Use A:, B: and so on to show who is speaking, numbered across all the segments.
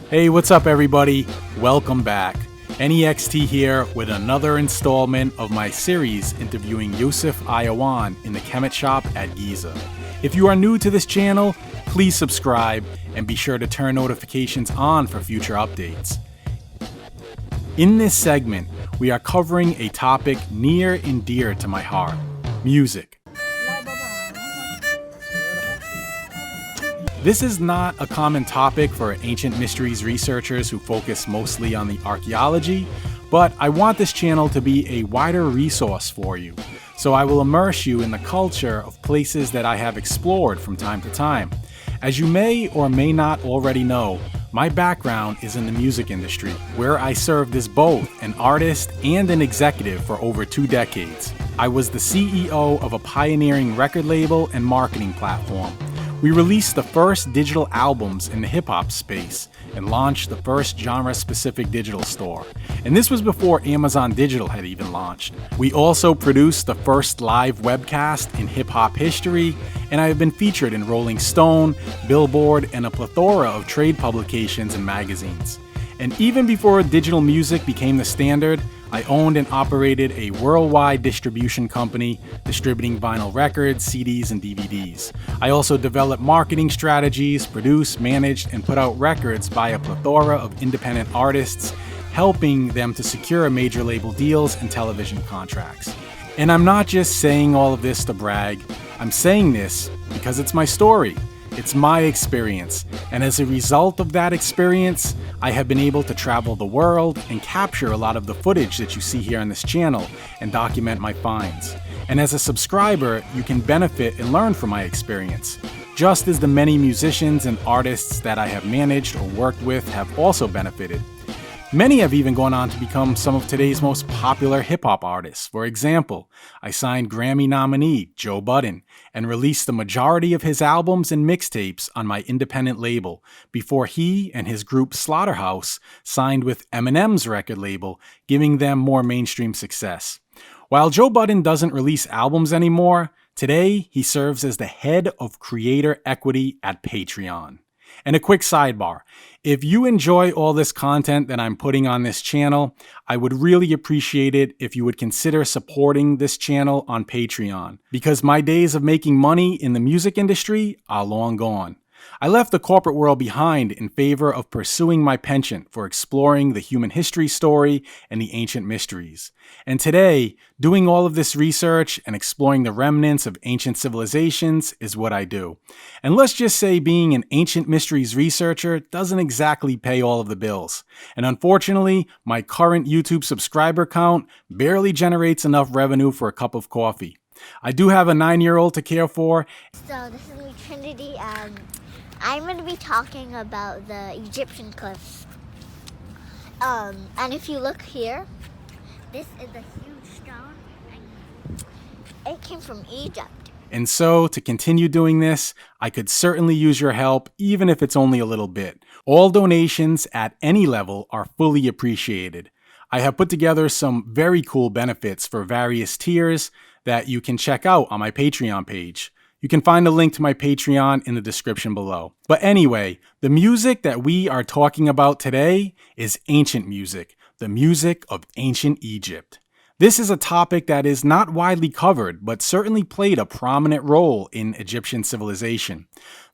A: Hey, what's up, everybody? Welcome back. Anyextee here with another installment of my series interviewing Yousef Awyan in the Khemit shop at Giza. If you are new to this channel, please subscribe and be sure to turn notifications on for future updates. In this segment, we are covering a topic near and dear to my heart: music. This is not a common topic for ancient mysteries researchers who focus mostly on the archaeology, but I want this channel to be a wider resource for you, so I will immerse you in the culture of places that I have explored from time to time. As you may or may not already know, my background is in the music industry, where I served as both an artist and an executive for over 2 decades. I was the CEO of a pioneering record label and marketing platform. We released the first digital albums in the hip-hop space and launched the first genre-specific digital store. And this was before Amazon Digital had even launched. We also produced the first live webcast in hip-hop history, and I have been featured in Rolling Stone, Billboard, and a plethora of trade publications and magazines. And even before digital music became the standard, I owned and operated a worldwide distribution company distributing vinyl records, CDs, and DVDs. I also developed marketing strategies, produced, managed, and put out records by a plethora of independent artists, helping them to secure major label deals and television contracts. And I'm not just saying all of this to brag. I'm saying this because it's my story. It's my experience, and as a result of that experience, I have been able to travel the world and capture a lot of the footage that you see here on this channel and document my finds. And as a subscriber, you can benefit and learn from my experience, just as the many musicians and artists that I have managed or worked with have also benefited. Many have even gone on to become some of today's most popular hip-hop artists. For example, I signed Grammy nominee Joe Budden and released the majority of his albums and mixtapes on my independent label before he and his group Slaughterhouse signed with Eminem's record label, giving them more mainstream success. While Joe Budden doesn't release albums anymore, today he serves as the head of creator equity at Patreon. And a quick sidebar, if you enjoy all this content that I'm putting on this channel, I would really appreciate it if you would consider supporting this channel on Patreon, because my days of making money in the music industry are long gone. I left the corporate world behind in favor of pursuing my penchant for exploring the human history story and the ancient mysteries. And today, doing all of this research and exploring the remnants of ancient civilizations is what I do. And let's just say being an ancient mysteries researcher doesn't exactly pay all of the bills. And unfortunately, my current YouTube subscriber count barely generates enough revenue for a cup of coffee. I do have a 9-year-old to care for.
B: So this is me, Trinity. I'm going to be talking about the Egyptian cliffs. And if you look here, this is a huge stone. And it came from Egypt.
A: And so, to continue doing this, I could certainly use your help, even if it's only a little bit. All donations at any level are fully appreciated. I have put together some very cool benefits for various tiers that you can check out on my Patreon page. You can find a link to my Patreon in the description below. But anyway, the music that we are talking about today is ancient music, the music of ancient Egypt. This is a topic that is not widely covered, but certainly played a prominent role in Egyptian civilization.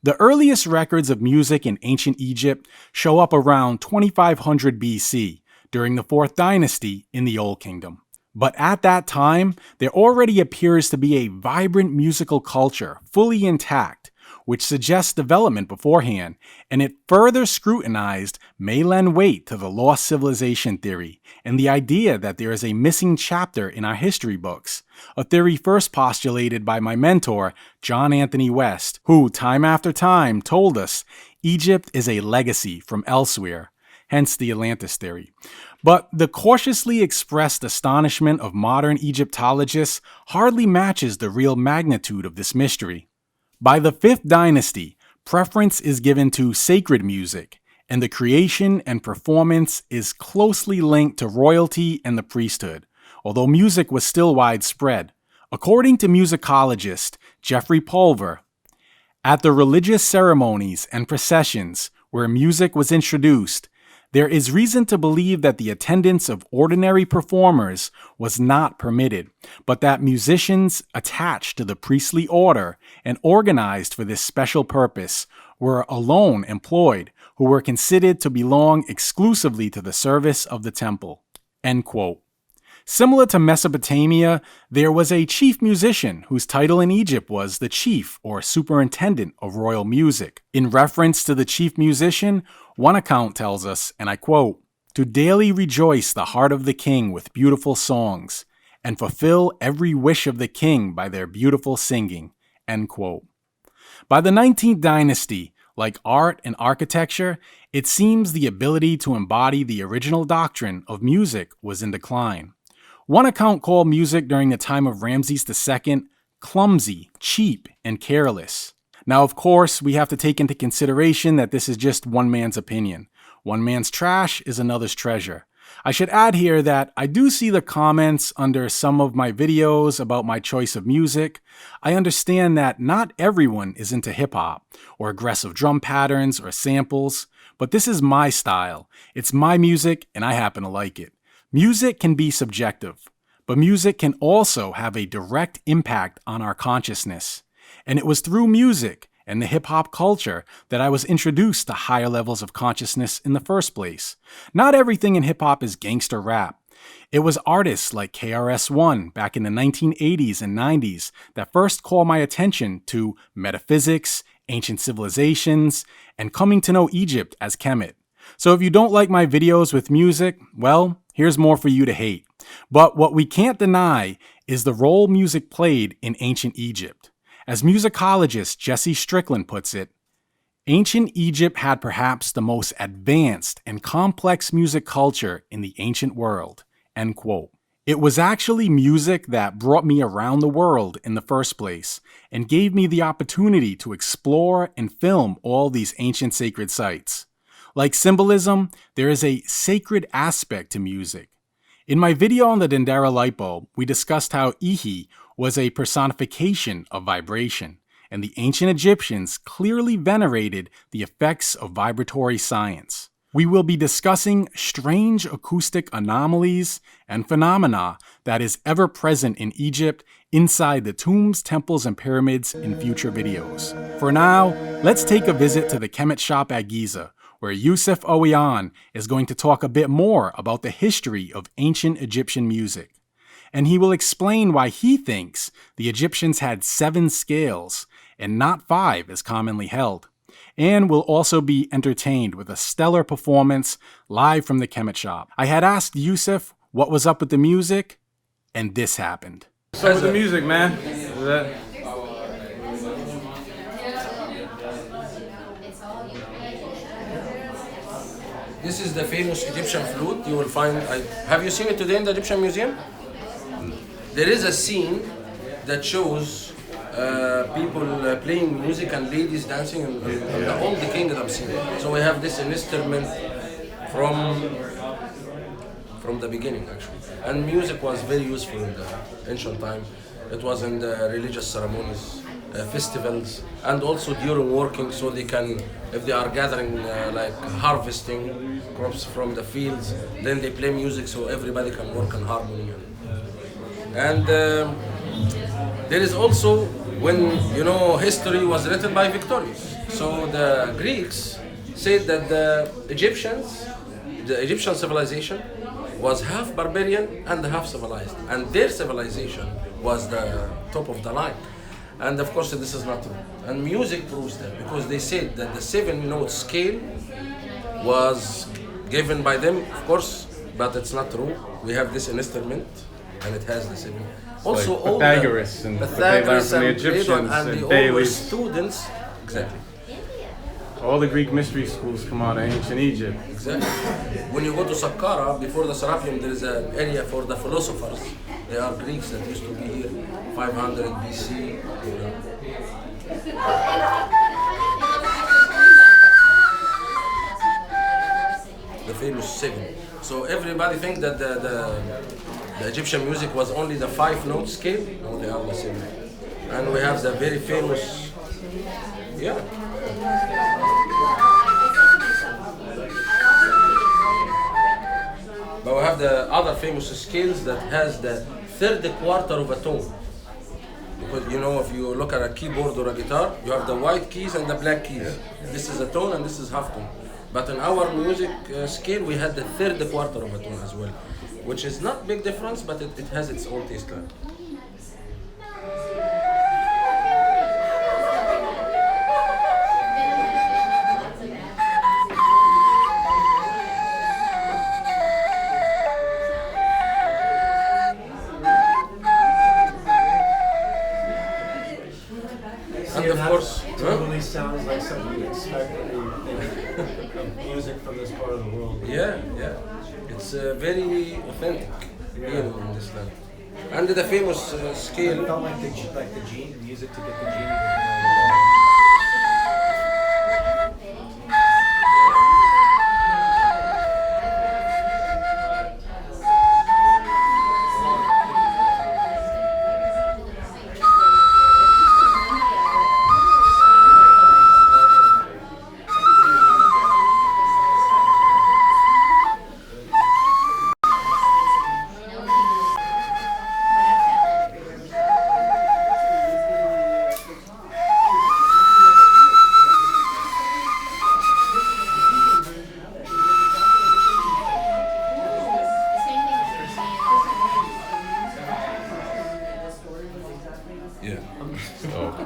A: The earliest records of music in ancient Egypt show up around 2500 BC, during the 4th dynasty in the Old Kingdom. But at that time, there already appears to be a vibrant musical culture, fully intact, which suggests development beforehand, and it further scrutinized may lend weight to the lost civilization theory and the idea that there is a missing chapter in our history books, a theory first postulated by my mentor, John Anthony West, who time after time told us Egypt is a legacy from elsewhere, hence the Atlantis theory. But the cautiously expressed astonishment of modern Egyptologists hardly matches the real magnitude of this mystery. By the 5th dynasty, preference is given to sacred music, and the creation and performance is closely linked to royalty and the priesthood, although music was still widespread. According to musicologist Jeffrey Pulver, at the religious ceremonies and processions where music was introduced, there is reason to believe that the attendance of ordinary performers was not permitted, but that musicians attached to the priestly order and organized for this special purpose were alone employed, who were considered to belong exclusively to the service of the temple. End quote. Similar to Mesopotamia, there was a chief musician whose title in Egypt was the chief or superintendent of royal music. In reference to the chief musician, one account tells us, and I quote, "To daily rejoice the heart of the king with beautiful songs, and fulfill every wish of the king by their beautiful singing." End quote. By the 19th dynasty, like art and architecture, it seems the ability to embody the original doctrine of music was in decline. One account called music during the time of Ramses II clumsy, cheap, and careless. Now, of course, we have to take into consideration that this is just one man's opinion. One man's trash is another's treasure. I should add here that I do see the comments under some of my videos about my choice of music. I understand that not everyone is into hip-hop or aggressive drum patterns or samples, but this is my style. It's my music and I happen to like it. Music can be subjective, but music can also have a direct impact on our consciousness. And it was through music and the hip-hop culture that I was introduced to higher levels of consciousness in the first place. Not everything in hip-hop is gangster rap. It was artists like KRS-One back in the 1980s and 90s that first called my attention to metaphysics, ancient civilizations, and coming to know Egypt as Khemit. So if you don't like my videos with music, well, here's more for you to hate. But what we can't deny is the role music played in ancient Egypt. As musicologist Jesse Strickland puts it, ancient Egypt had perhaps the most advanced and complex music culture in the ancient world. End quote. It was actually music that brought me around the world in the first place and gave me the opportunity to explore and film all these ancient sacred sites. Like symbolism, there is a sacred aspect to music. In my video on the Dendera light bulb, we discussed how Ihi was a personification of vibration, and the ancient Egyptians clearly venerated the effects of vibratory science. We will be discussing strange acoustic anomalies and phenomena that is ever present in Egypt inside the tombs, temples, and pyramids in future videos. For now, let's take a visit to the Khemit shop at Giza, where Yousef Awyan is going to talk a bit more about the history of ancient Egyptian music. And he will explain why he thinks the Egyptians had 7 scales and not 5 as commonly held. And will also be entertained with a stellar performance live from the Khemit shop. I had asked Yousef what was up with the music, and this happened.
C: What's up with the music, man?
D: This is the famous Egyptian flute. You will find. Have you seen it today in the Egyptian Museum? There is a scene that shows people playing music and ladies dancing in the old kingdom scene. So we have this instrument from the beginning, actually. And music was very useful in the ancient time. It was in the religious ceremonies, festivals, and also during working, so they can, if they are gathering like harvesting crops from the fields, then they play music so everybody can work in harmony. And there is also, when history was written by victorious. So the Greeks said that the Egyptian civilization was half barbarian and half civilized, and their civilization was the top of the line. And of course this is not true. And music proves that, because they said that the 7-note scale was given by them, of course, but it's not true. We have this instrument and it has the 7. Also,
C: like
D: all
C: Pythagoras and what they learned from the Egyptians
D: and the
C: Thales.
D: students, exactly.
C: All the Greek mystery schools come out of ancient Egypt.
D: Exactly. When you go to Saqqara, before the Serapeum, there is an area for the philosophers. They are Greeks that used to be here 500 BC. The famous 7. So everybody thinks that the Egyptian music was only the 5-note scale. No, they are the 7. And we have the very famous, have the other famous scales that has the third quarter of a tone. Because you know, if you look at a keyboard or a guitar, you have the white keys and the black keys. This is a tone and this is half tone. But in our music scale, we had the third quarter of a tone as well, which is not big difference, but it has its own taste line. And of course,
E: totally sounds like something you expect of music from this part of the world.
D: yeah, it's very authentic here in this land. And the famous
E: It
D: scale.
E: felt like the gene music to get the gene.
D: Yeah.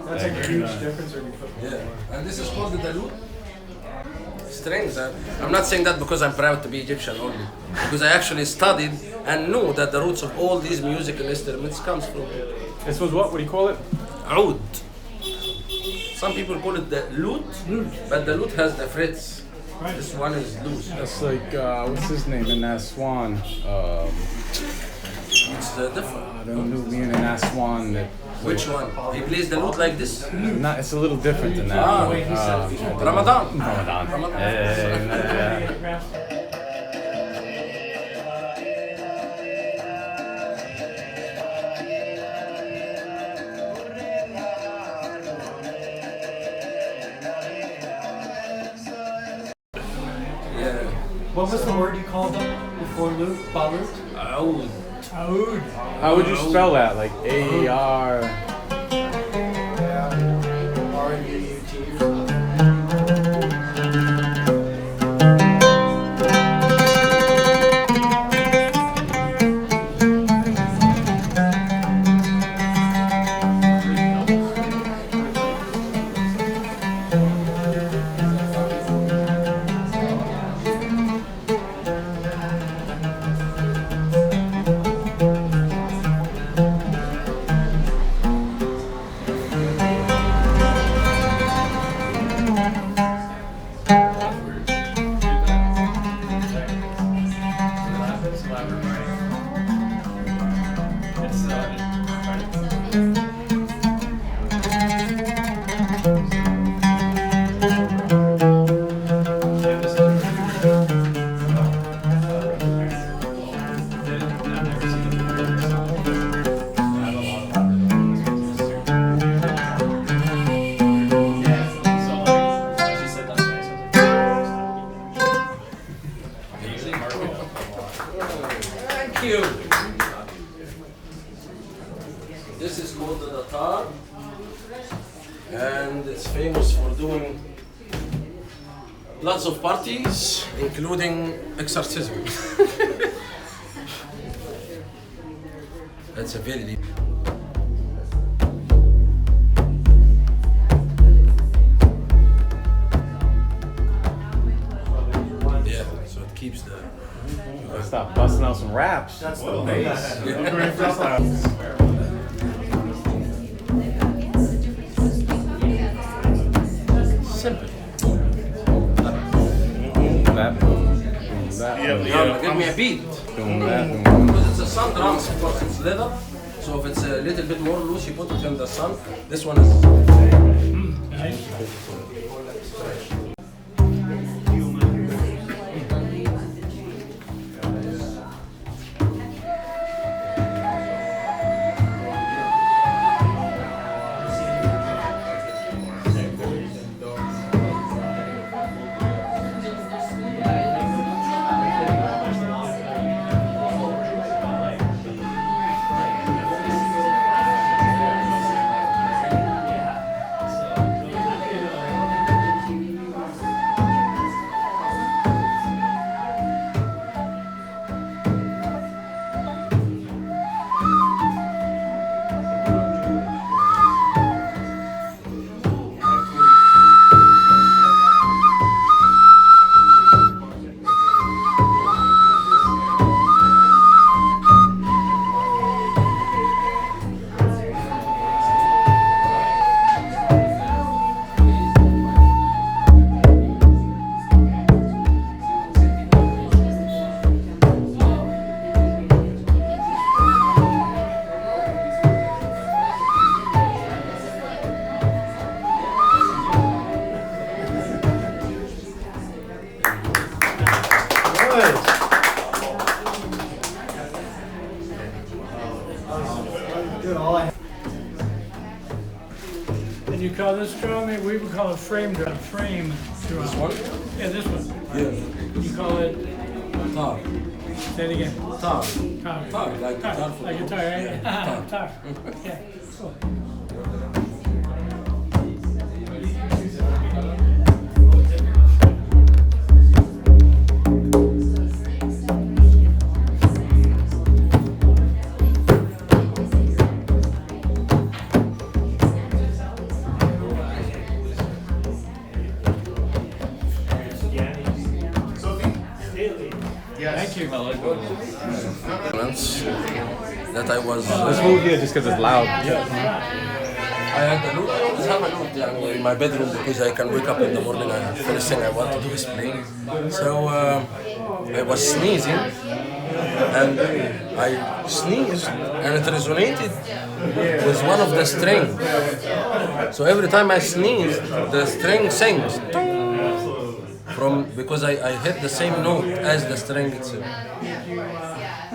E: That's like a huge difference when you put
D: Yeah, and this is called the lute. Strings. I'm not saying that because I'm proud to be Egyptian only, because I actually studied and knew that the roots of all these musical instruments comes from
C: This was what? What do you call it?
D: oud. Some people call it the lute, but the lute has the frets. This one is loose.
C: That's like, what's his name in Aswan?
D: It's different.
C: The Nubian in Aswan. That,
D: Which one? He plays the lute like this?
C: not, it's a little different than that.
D: Ramadan.
C: Ramadan. Yeah.
E: What was the word you called them before lute? Balut?
D: Oud.
E: Aoud.
C: How would you spell that? Like A-R...
E: R-U-U-T.
D: Thank you. This is called the datar, and it's famous for doing lots of parties, including exorcism. That's a very deep. Yeah, so it keeps the.
C: Stop busting out some raps.
E: That's the bass.
D: Simple.
C: That,
D: Now, give me a beat.
C: that.
D: Because it's a sun drums, of course, it's leather. So if it's a little bit more loose, you put it in the sun. This one is.
F: No, this drum, we would call it frame drum. Frame drum.
D: This one?
F: Yeah, this one.
D: Yeah.
F: You call it,
D: Tar.
F: say it again.
D: Tar.
F: Tar.
D: Tar, like guitar.
F: Like guitar, right?
D: Yeah,
F: Tar. Yeah, cool. Thank you.
D: That I was.
C: Let's move here just because it's loud.
D: I had a lute. I always have a lute يعني, in my bedroom because I can wake up in the morning and first thing I want to do is play. So I was sneezing and I sneezed and it resonated with one of the strings. So every time I sneeze, the string sings. Because I hit the same note as the string itself.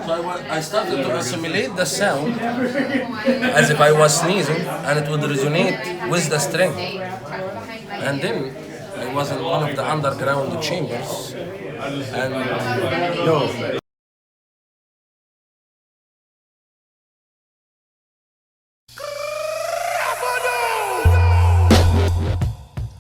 D: So I started to assimilate the sound as if I was sneezing and it would resonate with the string. And then I was in one of the underground chambers and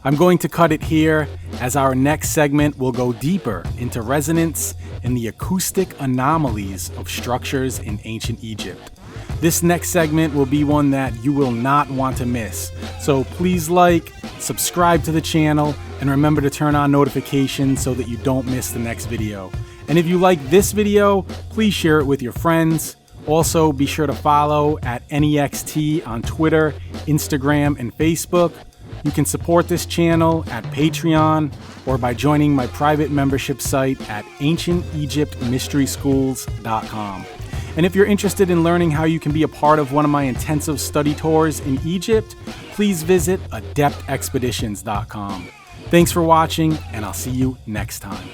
A: I'm going to cut it here, as our next segment will go deeper into resonance and the acoustic anomalies of structures in ancient Egypt. This next segment will be one that you will not want to miss. So please like, subscribe to the channel, and remember to turn on notifications so that you don't miss the next video. And if you like this video, please share it with your friends. Also, be sure to follow at Anyextee on Twitter, Instagram, and Facebook. You can support this channel at Patreon or by joining my private membership site at ancientegyptmysteryschools.com. And if you're interested in learning how you can be a part of one of my intensive study tours in Egypt, please visit adeptexpeditions.com. Thanks for watching, and I'll see you next time.